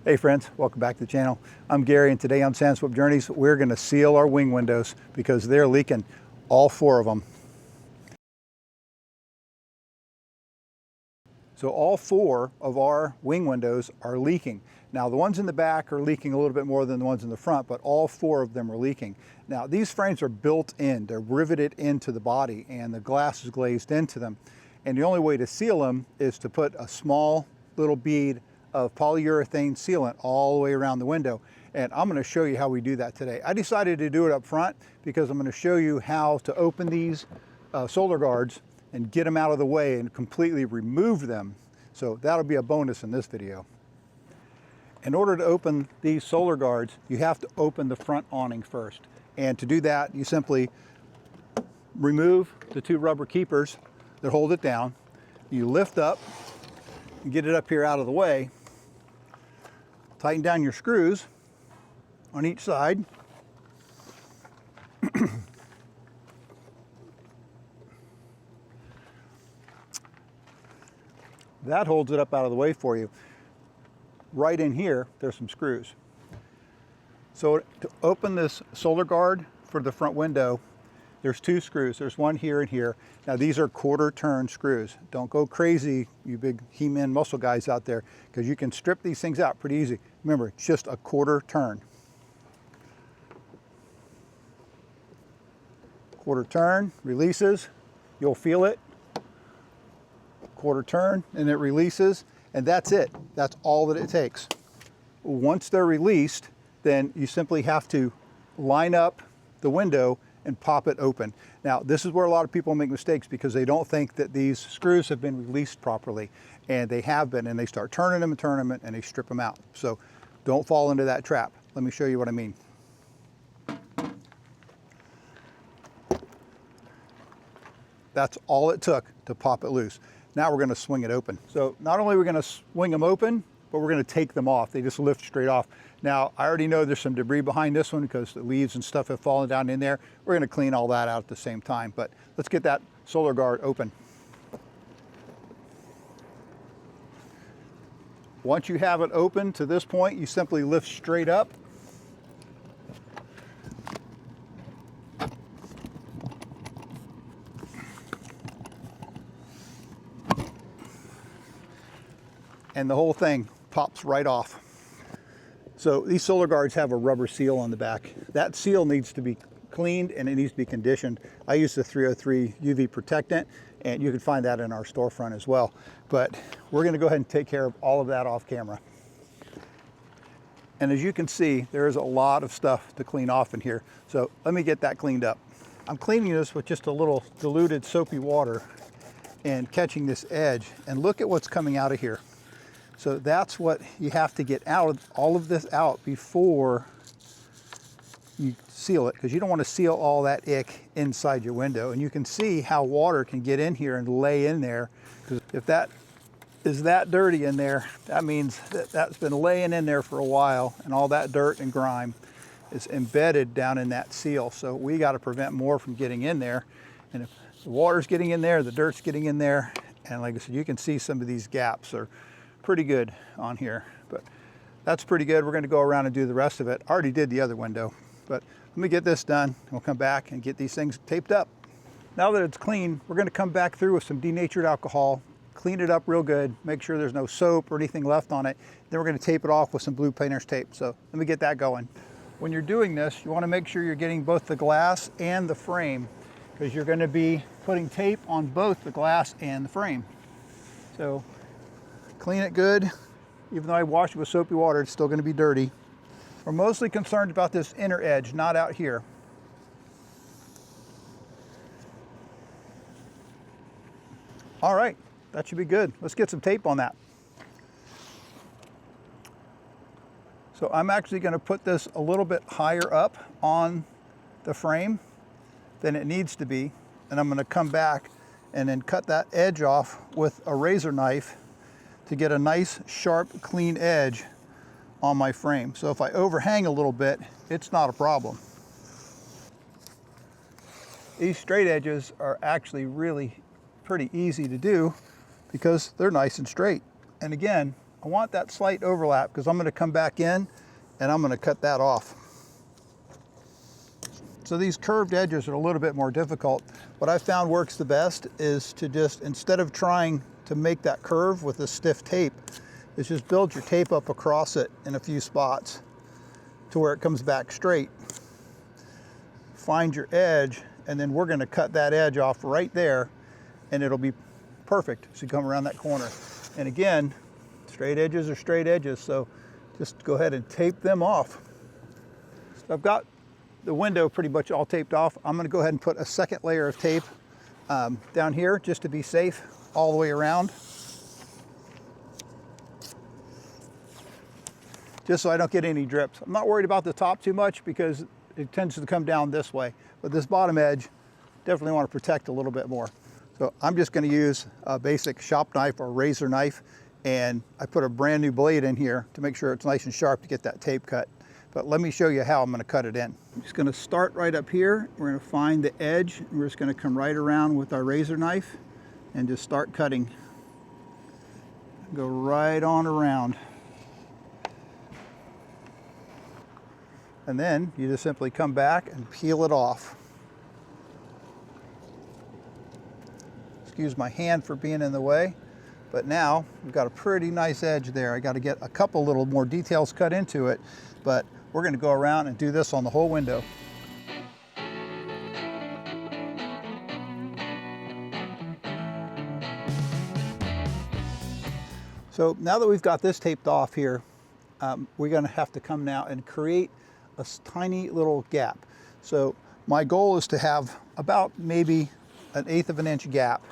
Hey friends, welcome back to the channel. I'm Gary and today on Sandswept Journeys we're going to seal our wing windows because they're leaking, all 4 of them. So all 4 of our wing windows are leaking. Now the ones in the back are leaking a little bit more than the ones in the front, but all 4 of them are leaking. Now these frames are built in, they're riveted into the body and the glass is glazed into them. And the only way to seal them is to put a small little bead of polyurethane sealant all the way around the window. And I'm going to show you how we do that today. I decided to do it up front because I'm going to show you how to open these solar guards and get them out of the way and completely remove them. So that'll be a bonus in this video. In order to open these solar guards, you have to open the front awning first. And to do that, you simply remove the 2 rubber keepers that hold it down. You lift up and get it up here out of the way. Tighten down your screws on each side. That holds it up out of the way for you. Right in here, there's some screws. So to open this solar guard for the front window, there's 2 screws. There's one here and here. Now these are 1/4 turn screws. Don't go crazy, you big He-Man muscle guys out there, because you can strip these things out pretty easy. Remember, it's just a 1/4 turn. 1/4 turn, releases, you'll feel it. 1/4 turn and it releases, and that's it. That's all that it takes. Once they're released, then you simply have to line up the window and pop it open. Now this is where a lot of people make mistakes because they don't think that these screws have been released properly, and they have been, and they start turning them and they strip them out. So don't fall into that trap. Let me show you what I mean. That's all it took to pop it loose. Now we're going to swing it open. So not only are we going to swing them open, but we're going to take them off. They just lift straight off. Now, I already know there's some debris behind this one because the leaves and stuff have fallen down in there. We're going to clean all that out at the same time, but let's get that solar guard open. Once you have it open to this point, you simply lift straight up. And the whole thing pops right off. So these solar guards have a rubber seal on the back. That seal needs to be cleaned and it needs to be conditioned. I use the 303 UV Protectant, and you can find that in our storefront as well. But we're going to go ahead and take care of all of that off camera. And as you can see, there is a lot of stuff to clean off in here. So let me get that cleaned up. I'm cleaning this with just a little diluted soapy water and catching this edge. And look at what's coming out of here. So that's what you have to get out, all of this out before you seal it, because you don't want to seal all that ick inside your window. And you can see how water can get in here and lay in there, because if that is that dirty in there, that means that that's been laying in there for a while, and all that dirt and grime is embedded down in that seal. So we got to prevent more from getting in there. And if the water's getting in there, the dirt's getting in there, and like I said, you can see some of these gaps are pretty good on here, but that's pretty good. We're going to go around and do the rest of it. I already did the other window, but let me get this done. We'll come back and get these things taped up. Now that it's clean, we're going to come back through with some denatured alcohol, clean it up real good, make sure there's no soap or anything left on it. Then we're going to tape it off with some blue painter's tape. So let me get that going. When you're doing this, you want to make sure you're getting both the glass and the frame, because you're going to be putting tape on both the glass and the frame. So clean it good. Even though I washed it with soapy water, it's still going to be dirty. We're mostly concerned about this inner edge, not out here. All right, that should be good. Let's get some tape on that. So I'm actually going to put this a little bit higher up on the frame than it needs to be. And I'm going to come back and then cut that edge off with a razor knife to get a nice, sharp, clean edge on my frame. So if I overhang a little bit, it's not a problem. These straight edges are actually really pretty easy to do because they're nice and straight. And again, I want that slight overlap because I'm going to come back in and I'm going to cut that off. So these curved edges are a little bit more difficult. What I found works the best is to just, instead of trying to make that curve with a stiff tape, is just build your tape up across it in a few spots to where it comes back straight. Find your edge, and then we're going to cut that edge off right there, and it'll be perfect as you come around that corner. And again, straight edges are straight edges, so just go ahead and tape them off. So I've got the window pretty much all taped off. I'm going to go ahead and put a second layer of tape down here just to be safe all the way around, just so I don't get any drips. I'm not worried about the top too much because it tends to come down this way, but this bottom edge definitely want to protect a little bit more. So I'm just going to use a basic shop knife or razor knife, and I put a brand new blade in here to make sure it's nice and sharp to get that tape cut. But let me show you how I'm going to cut it in. I'm just going to start right up here. We're going to find the edge, and we're just going to come right around with our razor knife and just start cutting. Go right on around. And then you just simply come back and peel it off. Excuse my hand for being in the way, but now we've got a pretty nice edge there. I got to get a couple little more details cut into it, but we're going to go around and do this on the whole window. So now that we've got this taped off here, we're going to have to come now and create a tiny little gap. So my goal is to have about maybe 1/8 of an inch gap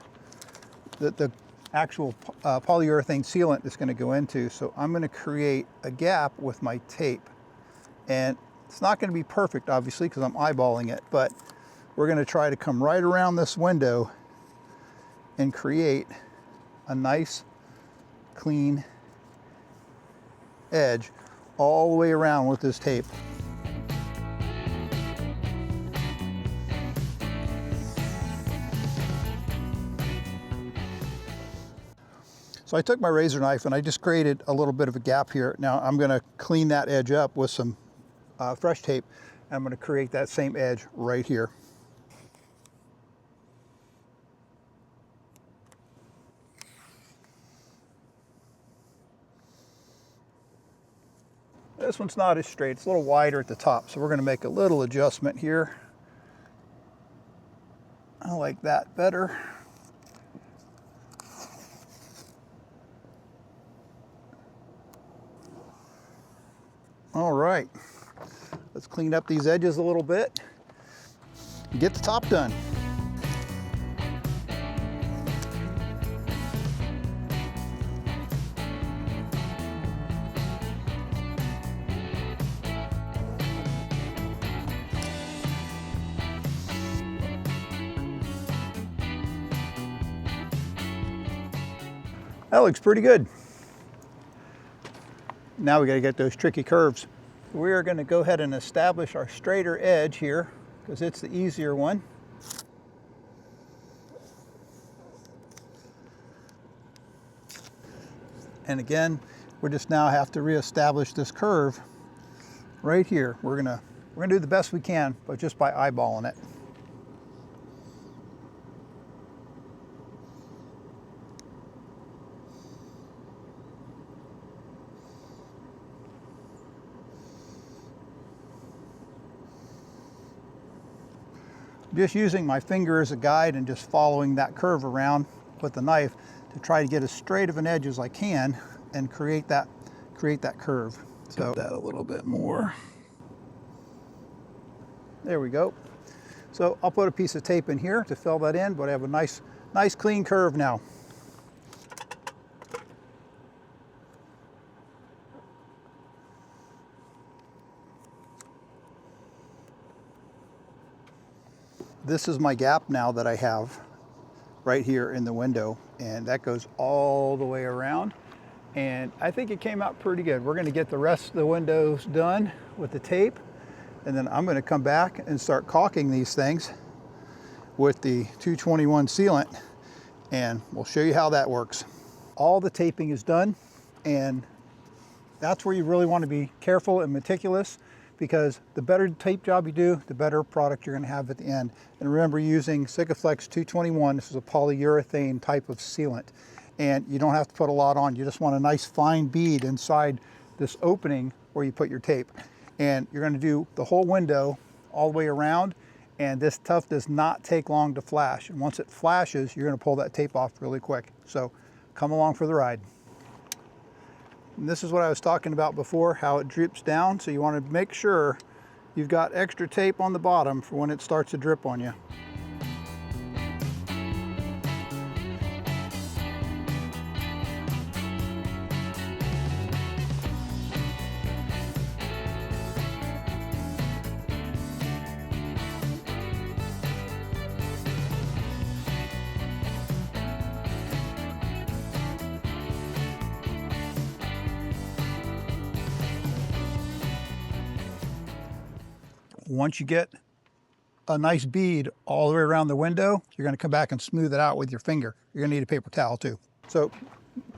that the actual polyurethane sealant is going to go into. So I'm going to create a gap with my tape. And it's not going to be perfect, obviously, because I'm eyeballing it, but we're going to try to come right around this window and create a nice, clean edge all the way around with this tape. So I took my razor knife and I just created a little bit of a gap here. Now I'm going to clean that edge up with some fresh tape. And I'm going to create that same edge right here. This one's not as straight, it's a little wider at the top, so we're going to make a little adjustment here. I like that better. All right, let's clean up these edges a little bit and get the top done. That looks pretty good. Now we got to get those tricky curves. We are going to go ahead and establish our straighter edge here because it's the easier one. And again, we just now have to reestablish this curve right here. We're gonna do the best we can, but just by eyeballing it. Just using my finger as a guide and just following that curve around with the knife to try to get as straight of an edge as I can and create that curve. So that a little bit more. There we go. So I'll put a piece of tape in here to fill that in, but I have a nice clean curve now. This is my gap now that I have right here in the window, and that goes all the way around. And I think it came out pretty good. We're going to get the rest of the windows done with the tape, and then I'm going to come back and start caulking these things with the 221 sealant, and we'll show you how that works. All the taping is done, And that's where you really want to be careful and meticulous, because the better tape job you do, the better product you're going to have at the end. And remember, using Sikaflex 221, this is a polyurethane type of sealant. And you don't have to put a lot on. You just want a nice fine bead inside this opening where you put your tape. And you're going to do the whole window all the way around. And this stuff does not take long to flash. And once it flashes, you're going to pull that tape off really quick. So come along for the ride. And this is what I was talking about before, how it drips down. So you want to make sure you've got extra tape on the bottom for when it starts to drip on you. Once you get a nice bead all the way around the window, you're going to come back and smooth it out with your finger. You're going to need a paper towel too. So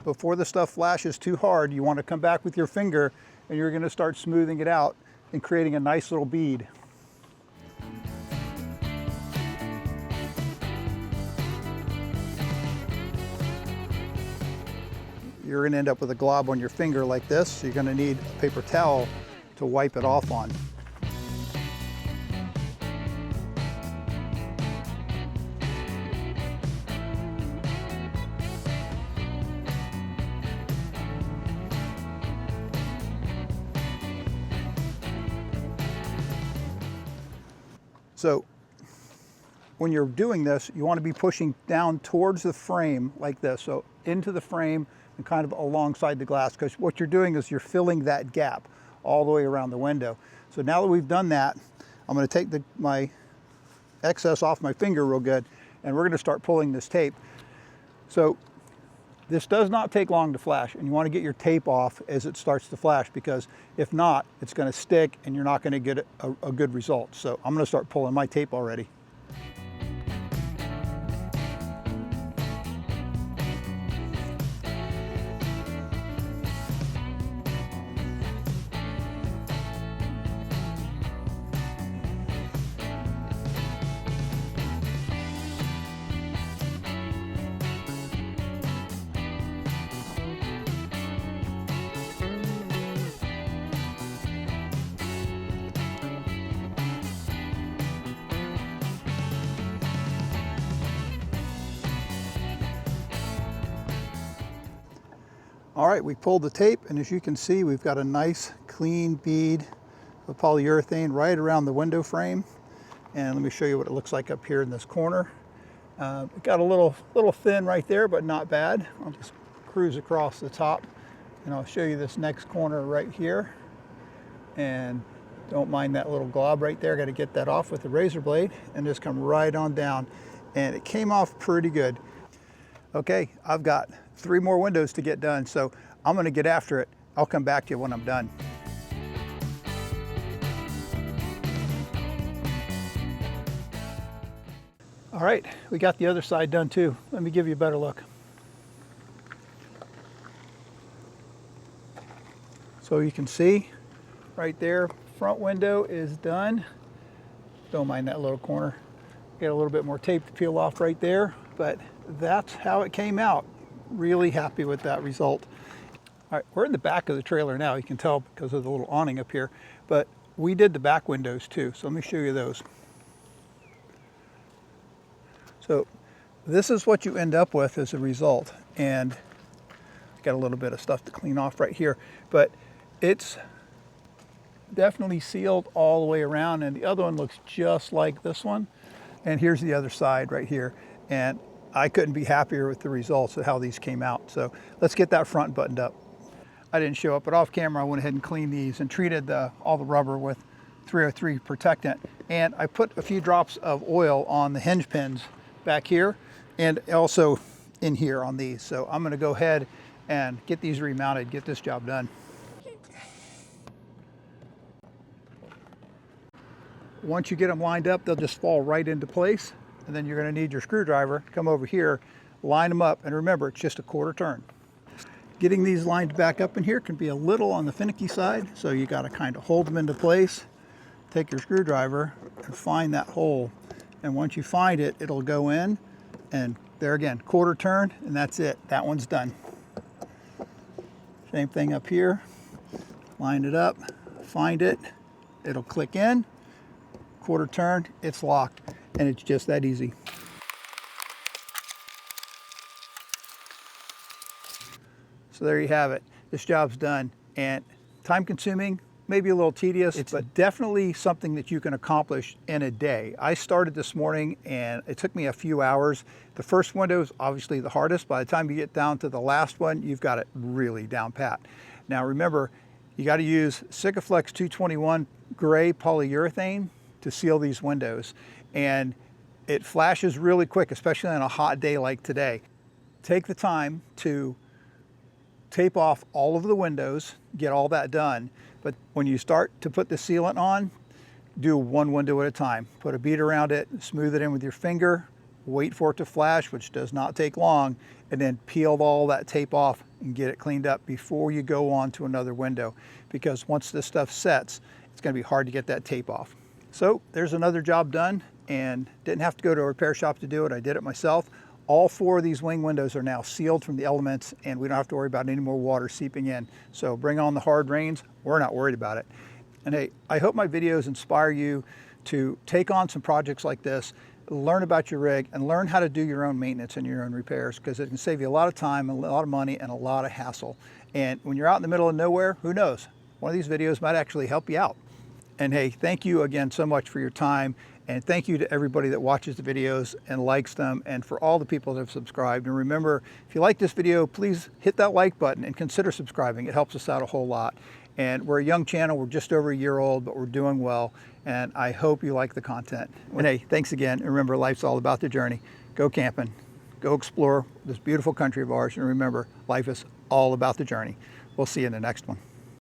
before the stuff flashes too hard, you want to come back with your finger and you're going to start smoothing it out and creating a nice little bead. You're going to end up with a glob on your finger like this, so you're going to need a paper towel to wipe it off on. So when you're doing this, you want to be pushing down towards the frame like this. So into the frame and kind of alongside the glass, because what you're doing is you're filling that gap all the way around the window. So now that we've done that, I'm going to take my excess off my finger real good, and we're going to start pulling this tape. So this does not take long to flash, and you want to get your tape off as it starts to flash, because if not, it's going to stick and you're not going to get a good result. So I'm going to start pulling my tape already. All right, we pulled the tape, and as you can see, we've got a nice clean bead of polyurethane right around the window frame. And let me show you what it looks like up here in this corner. It got a little thin right there, but not bad. I'll just cruise across the top, and I'll show you this next corner right here. And don't mind that little glob right there. Got to get that off with the razor blade and just come right on down. And it came off pretty good. Okay, I've got 3 more windows to get done, so I'm going to get after it. I'll come back to you when I'm done. All right, we got the other side done too. Let me give you a better look. So you can see right there, front window is done. Don't mind that little corner. Got a little bit more tape to peel off right there, but that's how it came out. Really happy with that result. All right, we're in the back of the trailer now. You can tell because of the little awning up here, but we did the back windows too. So let me show you those. So this is what you end up with as a result. And I got a little bit of stuff to clean off right here, but it's definitely sealed all the way around, and the other one looks just like this one. And here's the other side right here. And I couldn't be happier with the results of how these came out. So let's get that front buttoned up. I didn't show up, but off camera I went ahead and cleaned these and treated all the rubber with 303 Protectant. And I put a few drops of oil on the hinge pins back here and also in here on these. So I'm going to go ahead and get these remounted, get this job done. Once you get them lined up, they'll just fall right into place. And then you're going to need your screwdriver, come over here, line them up, and remember, it's just a quarter turn. Getting these lined back up in here can be a little on the finicky side, so you got to kind of hold them into place, take your screwdriver and find that hole, and once you find it, it'll go in, and there again, quarter turn, and that's it. That one's done. Same thing up here. Line it up, find it, it'll click in, quarter turn, it's locked, and it's just that easy. So there you have it. This job's done, and time consuming, maybe a little tedious, but definitely something that you can accomplish in a day. I started this morning and it took me a few hours. The first window is obviously the hardest. By the time you get down to the last one, you've got it really down pat. Now remember, you got to use Sikaflex 221 gray polyurethane to seal these windows, and it flashes really quick, especially on a hot day like today. Take the time to tape off all of the windows, get all that done, but when you start to put the sealant on, do one window at a time. Put a bead around it, smooth it in with your finger, wait for it to flash, which does not take long, and then peel all that tape off and get it cleaned up before you go on to another window, because once this stuff sets, it's going to be hard to get that tape off. So there's another job done, and didn't have to go to a repair shop to do it. I did it myself. All 4 of these wing windows are now sealed from the elements, and we don't have to worry about any more water seeping in. So bring on the hard rains, we're not worried about it. And hey, I hope my videos inspire you to take on some projects like this, learn about your rig, and learn how to do your own maintenance and your own repairs, because it can save you a lot of time, a lot of money, and a lot of hassle. And when you're out in the middle of nowhere, who knows? One of these videos might actually help you out. And hey, thank you again so much for your time. And thank you to everybody that watches the videos and likes them, and for all the people that have subscribed. And remember, if you like this video, please hit that like button and consider subscribing. It helps us out a whole lot. And we're a young channel. We're just over a year old, but we're doing well. And I hope you like the content. And hey, thanks again. And remember, life's all about the journey. Go camping. Go explore this beautiful country of ours. And remember, life is all about the journey. We'll see you in the next one.